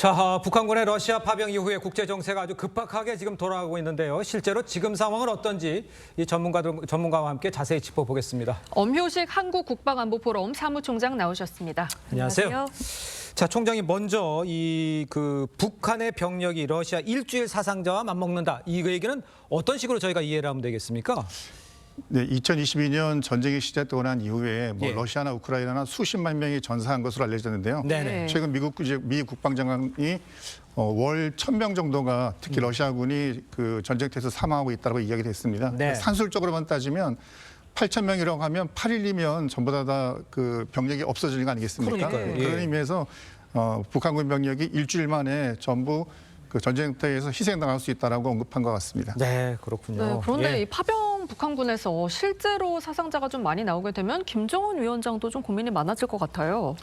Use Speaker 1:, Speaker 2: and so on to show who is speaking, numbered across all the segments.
Speaker 1: 자, 북한군의 러시아 파병 이후에 국제 정세가 아주 급박하게 지금 돌아가고 있는데요. 실제로 지금 상황은 어떤지 이 전문가와 함께 자세히 짚어보겠습니다.
Speaker 2: 엄효식 한국국방안보포럼 사무총장 나오셨습니다.
Speaker 1: 안녕하세요. 자, 총장이 먼저 북한의 병력이 러시아 일주일 사상자와 맞먹는다. 이 얘기는 어떤 식으로 저희가 이해를 하면 되겠습니까?
Speaker 3: 네, 2022년 전쟁이 시작되고 난 이후에
Speaker 1: 예.
Speaker 3: 러시아나 우크라이나나 수십만 명이 전사한 것으로 알려졌는데요.
Speaker 1: 네네.
Speaker 3: 최근 미 국방장관이 월 1,000명 정도가 특히 러시아군이 그 전쟁터에서 사망하고 있다고 이야기를 했습니다.
Speaker 1: 네.
Speaker 3: 산술적으로만 따지면 8,000명이라고 하면 8일이면 전부 다 그 병력이 없어지는 거 아니겠습니까?
Speaker 1: 그러니까요. 예.
Speaker 3: 그런 의미에서 북한군 병력이 일주일 만에 전부 그 전쟁터에서 희생당할 수 있다라고 언급한 것 같습니다.
Speaker 1: 네, 그렇군요.
Speaker 2: 네, 그런데
Speaker 1: 예.
Speaker 2: 이 파병 북한군에서 실제로 사상자가 좀 많이 나오게 되면 김정은 위원장도 좀 고민이 많아질 것 같아요.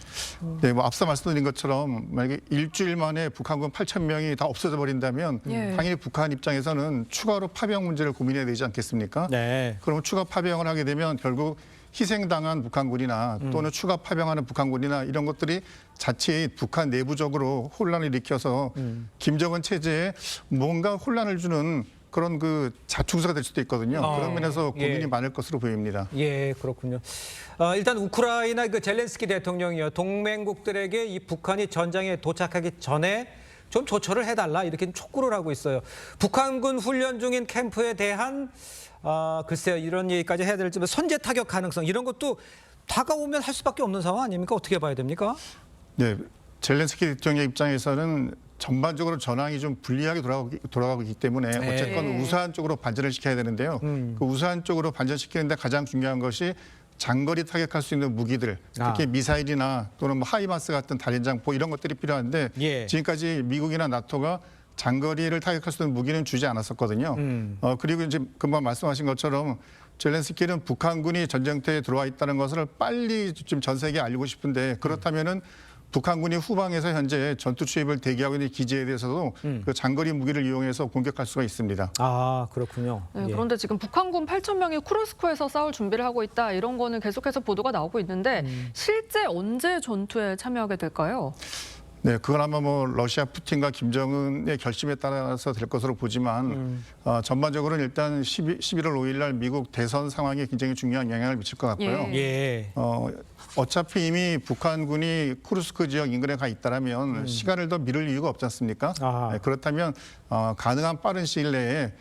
Speaker 3: 네, 앞서 말씀드린 것처럼 만약에 일주일 만에 북한군 8,000명이 다 없어져 버린다면
Speaker 2: 예.
Speaker 3: 당연히 북한 입장에서는 추가로 파병 문제를 고민해야 되지 않겠습니까?
Speaker 1: 네.
Speaker 3: 그러면 추가 파병을 하게 되면 결국 희생당한 북한군이나 또는 추가 파병하는 북한군이나 이런 것들이 자칫 북한 내부적으로 혼란을 일으켜서 김정은 체제에 뭔가 혼란을 주는 그런 그 자충수가 될 수도 있거든요. 그런 면에서 고민이
Speaker 1: 예.
Speaker 3: 많을 것으로 보입니다.
Speaker 1: 예, 그렇군요. 일단 우크라이나 젤렌스키 대통령이요, 동맹국들에게 이 북한이 전장에 도착하기 전에 좀 조처를 해달라 이렇게 촉구를 하고 있어요. 북한군 훈련 중인 캠프에 대한 글쎄요, 이런 얘기까지 해야 될지 선제 타격 가능성 이런 것도 다가오면 할 수밖에 없는 상황 아닙니까? 어떻게 봐야 됩니까?
Speaker 3: 네, 젤렌스키 대통령 입장에서는 전반적으로 전황이 좀 불리하게 돌아가고 있기 때문에 어쨌건 우수한 쪽으로 반전을 시켜야 되는데요. 그 우수한 쪽으로 반전시키는데 가장 중요한 것이 장거리 타격할 수 있는 무기들, 특히 미사일이나 또는 하이마스 같은 달인장포 이런 것들이 필요한데
Speaker 1: 예.
Speaker 3: 지금까지 미국이나 나토가 장거리를 타격할 수 있는 무기는 주지 않았었거든요. 그리고 이제 금방 말씀하신 것처럼 젤렌스키는 북한군이 전쟁터에 들어와 있다는 것을 빨리 지금 전 세계에 알리고 싶은데 그렇다면은 북한군이 후방에서 현재 전투 투입을 대기하고 있는 기지에 대해서도 그 장거리 무기를 이용해서 공격할 수가 있습니다.
Speaker 1: 아, 그렇군요.
Speaker 2: 네,
Speaker 1: 예.
Speaker 2: 그런데 지금 북한군 8,000명이 쿠르스크에서 싸울 준비를 하고 있다 이런 거는 계속해서 보도가 나오고 있는데 실제 언제 전투에 참여하게 될까요?
Speaker 3: 네, 그건 아마 러시아 푸틴과 김정은의 결심에 따라서 될 것으로 보지만 전반적으로는 일단 11월 5일 날 미국 대선 상황에 굉장히 중요한 영향을 미칠 것 같고요.
Speaker 1: 예.
Speaker 3: 어차피 이미 북한군이 쿠르스크 지역 인근에 가 있다라면 시간을 더 미룰 이유가 없지 않습니까? 네, 그렇다면 가능한 빠른 시일 내에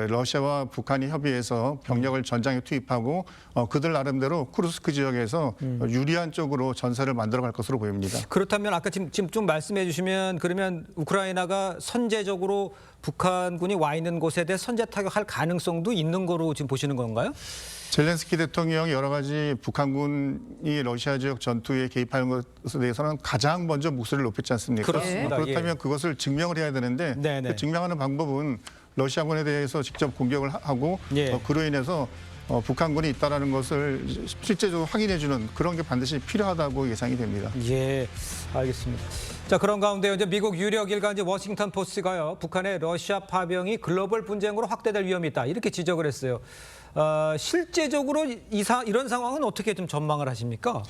Speaker 3: 러시아와 북한이 협의해서 병력을 전장에 투입하고 그들 나름대로 쿠르스크 지역에서 유리한 쪽으로 전세를 만들어갈 것으로 보입니다.
Speaker 1: 그렇다면 아까 지금 좀 말씀해 주시면 그러면 우크라이나가 선제적으로 북한군이 와 있는 곳에 대해 선제 타격할 가능성도 있는 거로 지금 보시는 건가요?
Speaker 3: 젤렌스키 대통령이 여러 가지 북한군이 러시아 지역 전투에 개입하는 것에 대해서는 가장 먼저 목소리를 높였지 않습니까?
Speaker 1: 그렇습니다.
Speaker 3: 그렇다면
Speaker 1: 예.
Speaker 3: 그것을 증명을 해야 되는데
Speaker 1: 네네.
Speaker 3: 그 증명하는 방법은 러시아군에 대해서 직접 공격을 하고
Speaker 1: 예.
Speaker 3: 그로 인해서 북한군이 있다는 것을 실제적으로 확인해 주는 그런 게 반드시 필요하다고 예상이 됩니다.
Speaker 1: 예, 알겠습니다. 자, 그런 가운데 이제 미국 유력 일간 워싱턴 포스트가요, 북한의 러시아 파병이 글로벌 분쟁으로 확대될 위험이 있다 이렇게 지적을 했어요. 실제적으로 이런 상황은 어떻게 좀 전망을 하십니까?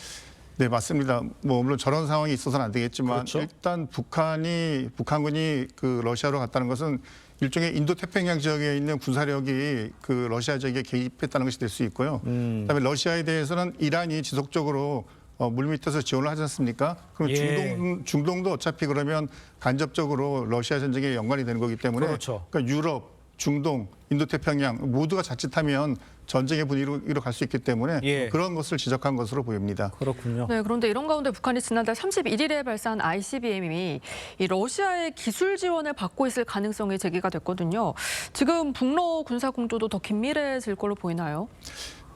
Speaker 3: 네, 맞습니다. 물론 저런 상황이 있어서는 안 되겠지만
Speaker 1: 그렇죠.
Speaker 3: 일단 북한군이 그 러시아로 갔다는 것은 일종의 인도 태평양 지역에 있는 군사력이 그 러시아 지역에 개입했다는 것이 될 수 있고요. 그다음에 러시아에 대해서는 이란이 지속적으로 물밑에서 지원을 하지 않습니까? 그럼
Speaker 1: 예.
Speaker 3: 중동도 어차피 그러면 간접적으로 러시아 전쟁에 연관이 되는 거기 때문에
Speaker 1: 그렇죠.
Speaker 3: 그러니까 유럽, 중동, 인도태평양 모두가 자칫하면 전쟁의 분위기로 갈 수 있기 때문에
Speaker 1: 예.
Speaker 3: 그런 것을 지적한 것으로 보입니다.
Speaker 1: 그렇군요.
Speaker 2: 네, 그런데 이런 가운데 북한이 지난달 31일에 발사한 ICBM이 이 러시아의 기술 지원을 받고 있을 가능성이 제기가 됐거든요. 지금 북러 군사 공조도 더 긴밀해질 걸로 보이나요?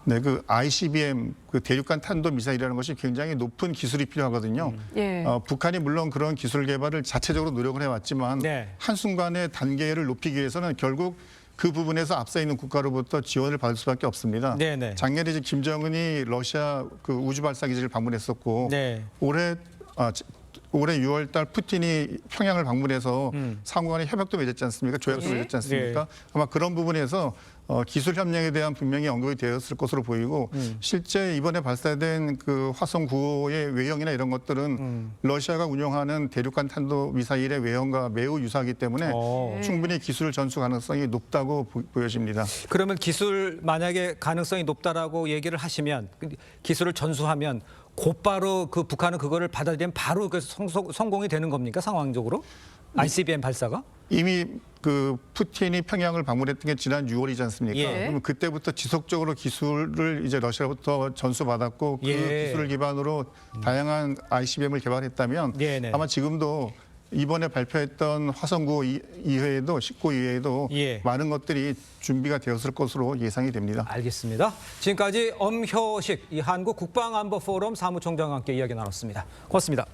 Speaker 3: 네, 그 ICBM, 그 대륙간 탄도 미사일이라는 것이 굉장히 높은 기술이 필요하거든요.
Speaker 2: 예.
Speaker 3: 북한이 물론 그런 기술 개발을 자체적으로 노력을 해왔지만
Speaker 1: 네.
Speaker 3: 한순간에 단계를 높이기 위해서는 결국 그 부분에서 앞서 있는 국가로부터 지원을 받을 수밖에 없습니다.
Speaker 1: 네네.
Speaker 3: 작년에 이제 김정은이 러시아 그 우주 발사 기지를 방문했었고
Speaker 1: 네.
Speaker 3: 올해 올해 6월달 푸틴이 평양을 방문해서 상호간에 협약도 맺었지 않습니까? 조약도
Speaker 2: 네.
Speaker 3: 맺었지 않습니까? 아마 그런 부분에서 기술 협력에 대한 분명히 언급이 되었을 것으로 보이고 실제 이번에 발사된 그 화성 9호의 외형이나 이런 것들은 러시아가 운영하는 대륙간 탄도 미사일의 외형과 매우 유사하기 때문에 충분히 기술 전수 가능성이 높다고 보여집니다.
Speaker 1: 그러면 기술 만약에 가능성이 높다라고 얘기를 하시면 기술을 전수하면 곧바로 그 북한은 그거를 받아들이면 바로 그 성공이 되는 겁니까? 상황적으로? ICBM 발사가?
Speaker 3: 이미 그 푸틴이 평양을 방문했던 게 지난 6월이지 않습니까?
Speaker 1: 예.
Speaker 3: 그러면 그때부터 지속적으로 기술을 이제 러시아로부터 전수받았고 그
Speaker 1: 예.
Speaker 3: 기술을 기반으로 다양한 ICBM을 개발했다면
Speaker 1: 네네.
Speaker 3: 아마 지금도 이번에 발표했던 화성9 이외에도 19 이외에도
Speaker 1: 예.
Speaker 3: 많은 것들이 준비가 되었을 것으로 예상이 됩니다.
Speaker 1: 알겠습니다. 지금까지 엄효식 이 한국 국방안보 포럼 사무총장과 함께 이야기 나눴습니다. 고맙습니다.